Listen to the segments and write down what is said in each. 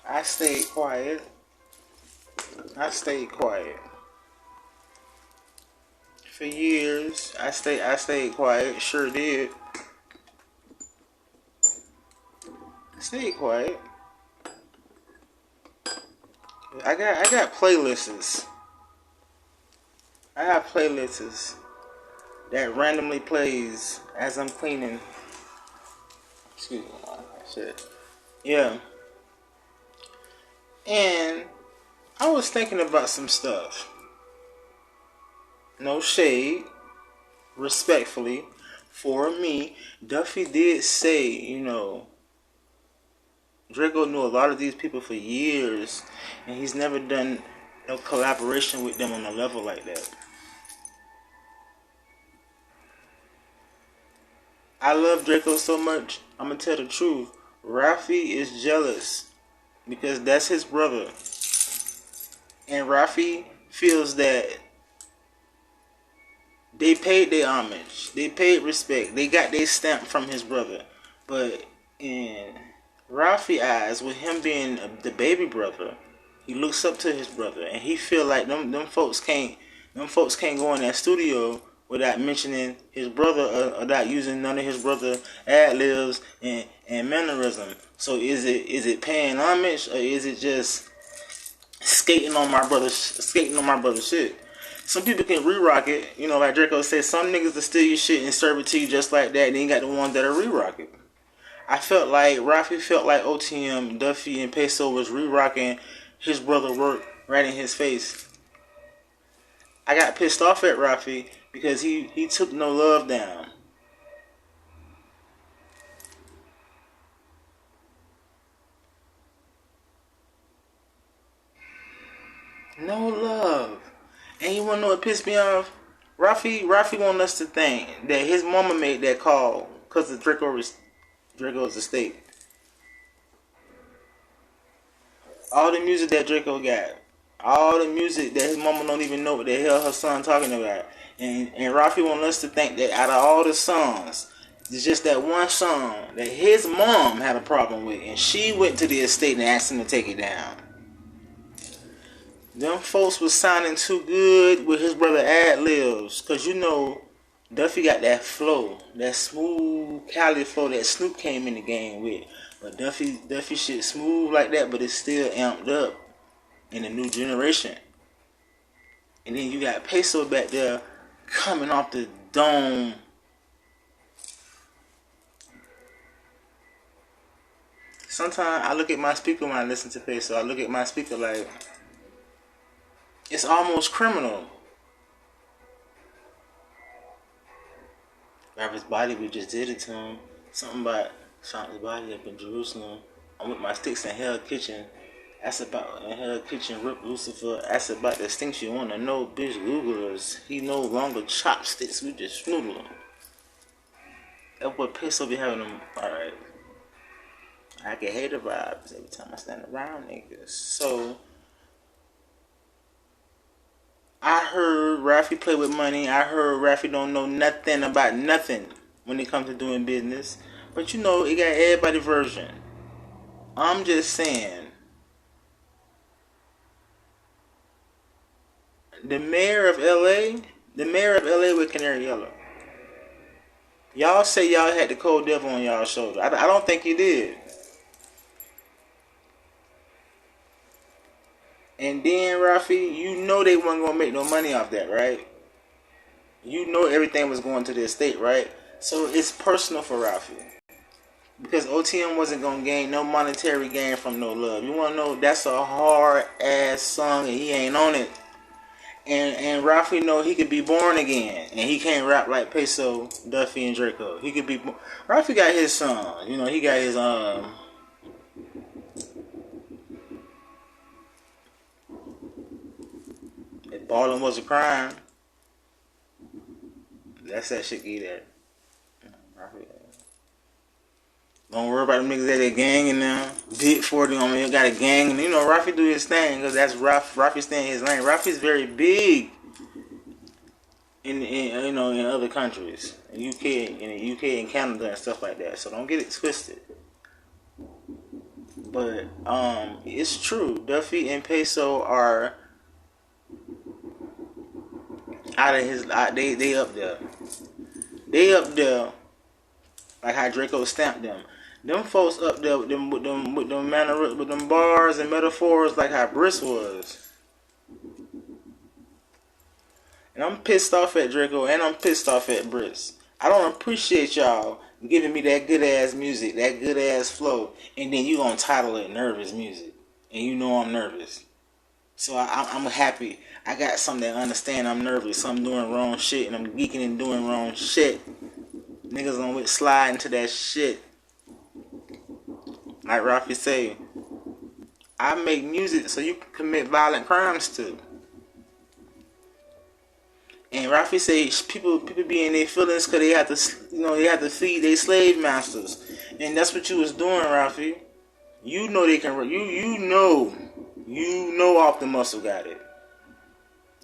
I stayed quiet. I stayed quiet. For years, I stayed quiet. Sure did. I stayed quiet. I got playlists. I have playlists that randomly plays as I'm cleaning. Excuse me. Shit. Yeah. And I was thinking about some stuff. No shade, respectfully, for me, Duffy did say, Drakeo knew a lot of these people for years, and he's never done no collaboration with them on a level like that. I love Drakeo so much, I'm gonna tell the truth. Rafi is jealous because that's his brother. And Rafi feels that they paid their homage, they paid respect, they got their stamp from his brother. But in Rafi eyes, with him being the baby brother, he looks up to his brother, and he feel like them folks can't go in that studio without mentioning his brother, or without using none of his brother ad libs and mannerism. So is it paying homage, or is it just skating on my brother's shit? Some people can re-rock it, like Drakeo said. Some niggas will steal your shit and serve it to you just like that. And then you got the ones that are re-rock it. I felt like Rafi felt like OTM, Duffy, and Peso was re-rocking his brother work right in his face. I got pissed off at Rafi because he took no love down. No love. And you wanna know what pissed me off? Rafi want us to think that his mama made that call because of Draco's estate. All the music that Drakeo got, all the music that his mama don't even know what the hell her son talking about, and Rafi want us to think that out of all the songs, it's just that one song that his mom had a problem with, and she went to the estate and asked him to take it down. Them folks was sounding too good with his brother ad libs, cause Duffy got that flow, that smooth Cali flow that Snoop came in the game with. But Duffy shit smooth like that, but it's still amped up in the new generation. And then you got Peso back there coming off the dome. Sometimes I look at my speaker when I listen to Peso. I look at my speaker like it's almost criminal. Rapper's body, we just did it to him. Something about shot his body up in Jerusalem. I'm with my sticks in Hell Kitchen. That's about in Hell Kitchen. Rip Lucifer. That's about the things you want to know. Bitch, Google us. He no longer chopsticks. We just noodle him. That's what Peso be having them. Alright. I get hater vibes every time I stand around niggas. So I heard Rafi play with money. I heard Rafi don't know nothing about nothing when it comes to doing business. But it got everybody's version. I'm just saying, the mayor of LA with Canary Yellow. Y'all say y'all had the cold devil on y'all's shoulder. I don't think you did. And then, Rafi, they weren't going to make no money off that, right? Everything was going to the estate, right? So it's personal for Rafi. Because OTM wasn't going to gain no monetary gain from no love. You want to know, that's a hard-ass song and he ain't on it. And Rafi know he could be born again. And he can't rap like Peso, Duffy, and Drakeo. He could be... Rafi got his song. He got his... If balling was a crime, that's that shit either. Don't worry about them niggas that they ganging now. Big 40 on me, got a gang. And Rafi do his thing because that's Rafi staying in his lane. Rafi's very big in other countries, in the UK and Canada and stuff like that. So don't get it twisted. But it's true. Duffy and Peso are out of his. They up there. They up there. Like how Draco stamped them. Them folks up there with them bars and metaphors like how Briss was. And I'm pissed off at Draco and I'm pissed off at Briss. I don't appreciate y'all giving me that good ass music, that good ass flow, and then you gonna title it nervous music, and you know I'm nervous. So I'm happy. I got something that understand I'm nervous. So I'm doing wrong shit, and I'm geeking and doing wrong shit. Niggas on with slide into that shit. Like Rafi say, I make music so you can commit violent crimes too. And Rafi say people be in their feelings because they have to, they have to feed their slave masters, and that's what you was doing, Rafi. You know they can. You know off the muscle got it.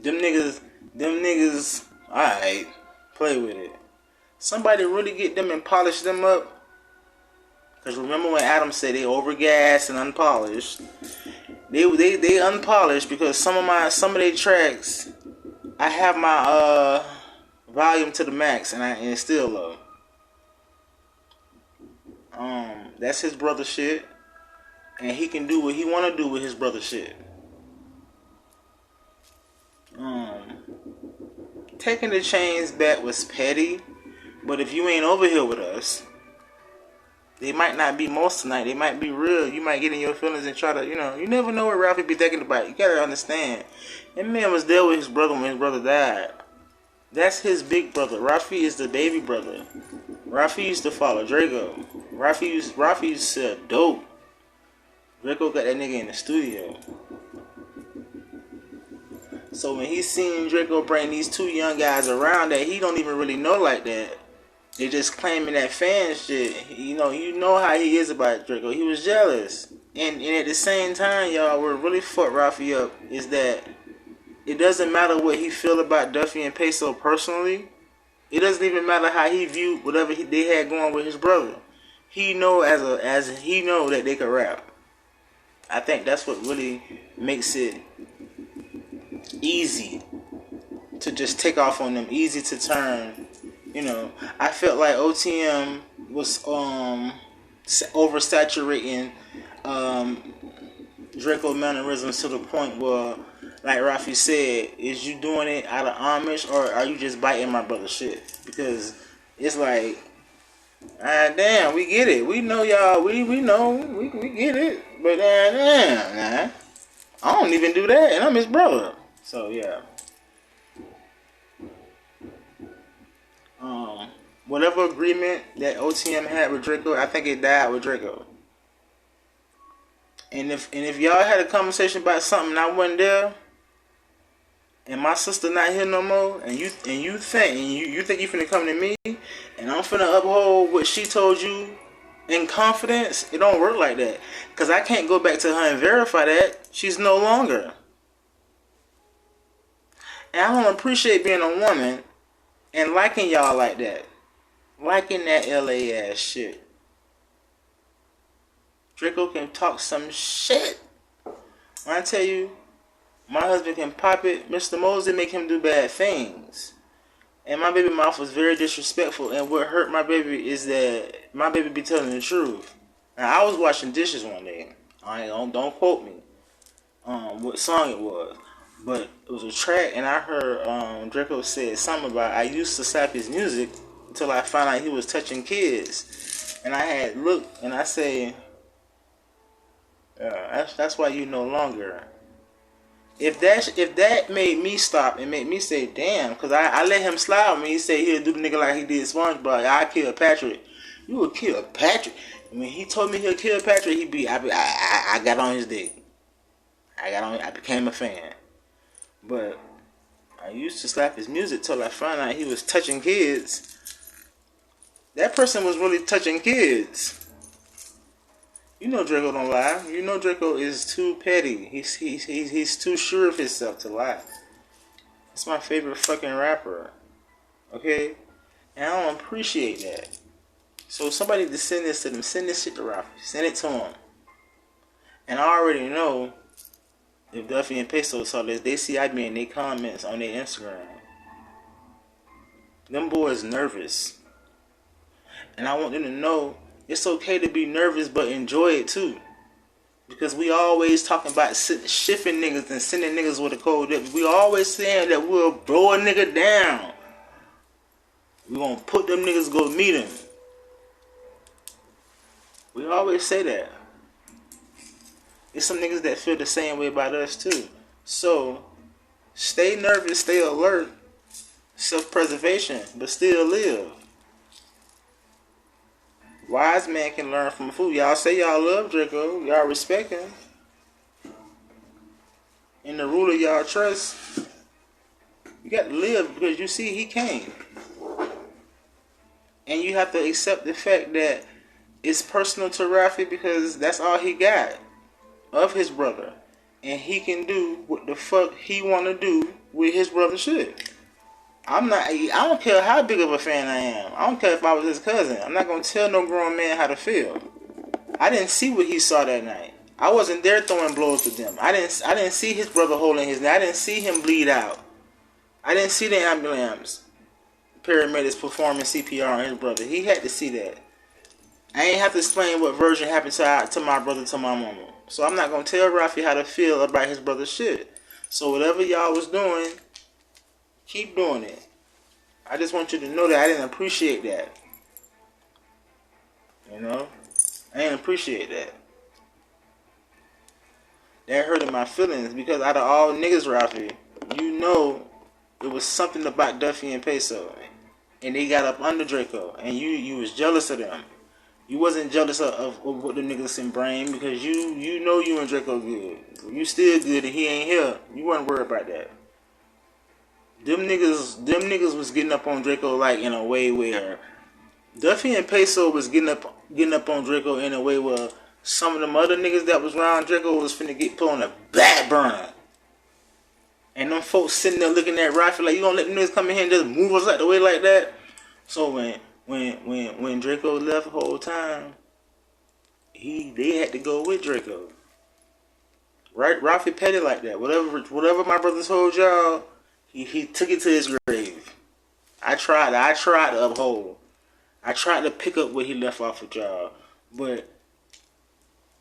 Them niggas. All right, play with it. Somebody really get them and polish them up. Cause remember when Adam said they overgassed and unpolished. They unpolished because some of their tracks. I have my volume to the max and it's still low. That's his brother shit, and he can do what he want to do with his brother shit. Taking the chains back was petty, but if you ain't over here with us, they might not be most tonight. They might be real. You might get in your feelings and try to, you never know what Ralphie be thinking about. You gotta understand. That man was there with his brother when his brother died. That's his big brother. Rafi is the baby brother. Rafi used to follow Draco. Rafi used to sell dope. Draco got that nigga in the studio. So when he seen Draco bring these two young guys around that he don't even really know like that, they just claiming that fan shit. You know how he is about Draco. He was jealous. And at the same time, y'all, what really fucked Rafi up is that it doesn't matter what he feel about Duffy and Peso personally. It doesn't even matter how he viewed whatever they had going with his brother. He know as he know that they could rap. I think that's what really makes it easy to just take off on them, easy to turn. I felt like OTM was oversaturating Draco mannerisms to the point where, like Rafi said, is you doing it out of homage or are you just biting my brother's shit? Because it's like, damn, we get it. We know y'all. We know. We get it. But damn, I don't even do that, and I'm his brother. So yeah. Whatever agreement that OTM had with Draco, I think it died with Draco. And if y'all had a conversation about something and I wasn't there, and my sister not here no more, and you think you finna come to me, and I'm finna uphold what she told you in confidence, it don't work like that. Cause I can't go back to her and verify that she's no longer. And I don't appreciate being a woman and liking y'all like that. Liking that LA ass shit. Draco can talk some shit. When I tell you, my husband can pop it, Mr. Mosley make him do bad things. And my baby mouth was very disrespectful. And what hurt my baby is that my baby be telling the truth. Now, I was washing dishes one day. Don't quote me what song it was. But it was a track, and I heard Draco said something about I used to slap his music until I found out he was touching kids. And I had looked, and I say, that's why you no longer. If that made me stop and made me say, damn, because I let him slide when he said he'll do the nigga like he did SpongeBob. I kill Patrick. You would kill Patrick. When he told me he'll kill Patrick, I got on his dick. I became a fan. But I used to slap his music till I found out he was touching kids. That person was really touching kids. You know Draco don't lie. You know Draco is too petty. He's too sure of himself to lie. It's my favorite fucking rapper. Okay? And I don't appreciate that. So somebody to send this to them. Send this shit to Rafi. Send it to him. And I already know if Duffy and Peso saw this, they see I be in their comments on their Instagram. Them boys nervous. And I want them to know it's okay to be nervous, but enjoy it too. Because we always talking about shifting niggas and sending niggas with a cold dip. We always saying that we'll blow a nigga down. We gonna put them niggas, go meet him. We always say that. There's some niggas that feel the same way about us too. So, stay nervous, stay alert. Self-preservation, but still live. Wise man can learn from a fool. Y'all say y'all love Drakeo. Y'all respect him. And the ruler y'all trust. You got to live because you see he came. And you have to accept the fact that it's personal to Rafi because that's all he got of his brother. And he can do what the fuck he want to do with his brother shit. I don't care how big of a fan I am. I don't care if I was his cousin. I'm not going to tell no grown man how to feel. I didn't see what he saw that night. I wasn't there throwing blows with them. I didn't see his brother holding his neck. I didn't see him bleed out. I didn't see the ambulance paramedics performing CPR on his brother. He had to see that. I ain't have to explain what version happened to my brother, to my mama. So I'm not going to tell Rafi how to feel about his brother's shit. So whatever y'all was doing, keep doing it. I just want you to know that I didn't appreciate that. You know? I didn't appreciate that. That hurted my feelings because out of all niggas, Rafi, you know it was something about Duffy and Peso. And they got up under Drakeo. And you was jealous of them. You wasn't jealous of what the niggas in brain because you know you and Drakeo good. You still good and he ain't here. You wasn't worried about that. Them niggas was getting up on Drakeo like in a way where Duffy and Peso was getting up on Drakeo in a way where some of them other niggas that was around Drakeo was finna get put on a back burner. And them folks sitting there looking at Rafi like, you gonna let them niggas come in here and just move us out the way like that? So when Drakeo left the whole time, they had to go with Drakeo. Right? Rafi petty like that. Whatever my brother told y'all, he took it to his grave. I tried to uphold. I tried to pick up what he left off with y'all, but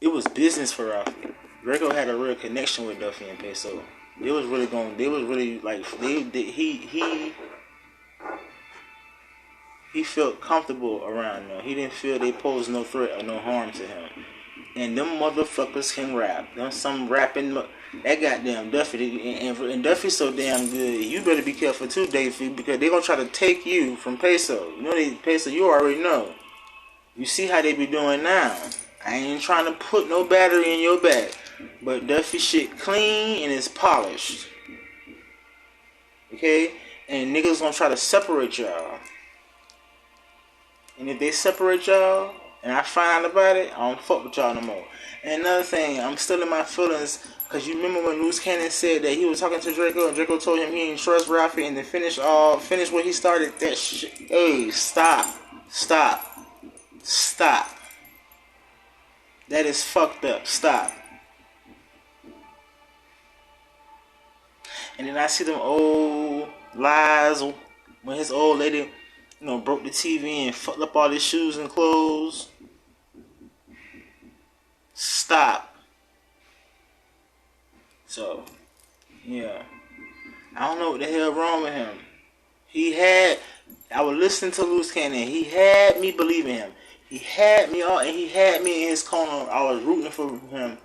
it was business for Rafi. Drakeo had a real connection with Duffy and Peso. He felt comfortable around them. He didn't feel they posed no threat or no harm to him. And them motherfuckers can rap. Them some rapping. That goddamn Duffy. And Duffy's so damn good. You better be careful too, Davey, because they gonna try to take you from Peso. You know Peso, you already know. You see how they be doing now. I ain't trying to put no battery in your back. But Duffy shit clean and it's polished. Okay? And niggas gonna try to separate y'all. And if they separate y'all, and I find out about it, I don't fuck with y'all no more. And another thing, I'm still in my feelings, because you remember when Loose Cannon said that he was talking to Drakeo, and Drakeo told him he didn't trust Rafi, and to finish what he started, that shit. Hey, stop. That is fucked up. Stop. And then I see them old lies when his old lady, broke the TV and fucked up all his shoes and clothes. Stop. So, yeah. I don't know what the hell wrong with him. I was listening to Loose Cannon. He had me believing him. He had me and he had me in his corner. I was rooting for him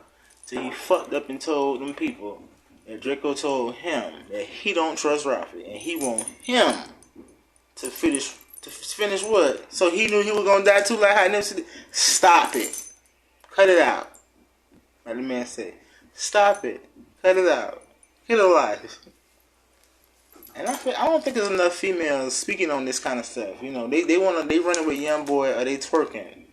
till he fucked up and told them people that Drakeo told him that he don't trust Rafi and he want him to finish what? So he knew he was gonna die too, like how Nipsey did. Stop it. Cut it out. Like the man said. Stop it. Cut it out. Get a life. And I don't think there's enough females speaking on this kind of stuff. They running with young boy or they twerking.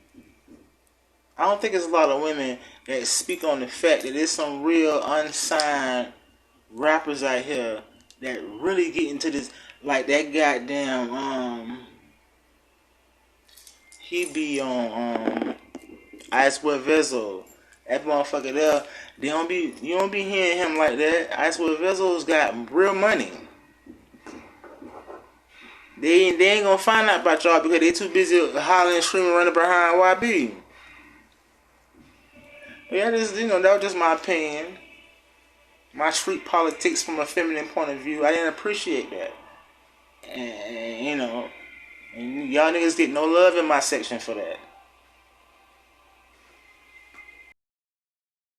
I don't think there's a lot of women that speak on the fact that there's some real unsigned rappers out here that really get into this, like that goddamn he be on I Swear Vezo. That motherfucker there, you don't be hearing him like that. I swear Vezzos got real money. They ain't gonna find out about y'all because they too busy hollering, screaming, running behind YB. Yeah, that was just my opinion. My street politics from a feminine point of view. I didn't appreciate that. And y'all niggas get no love in my section for that.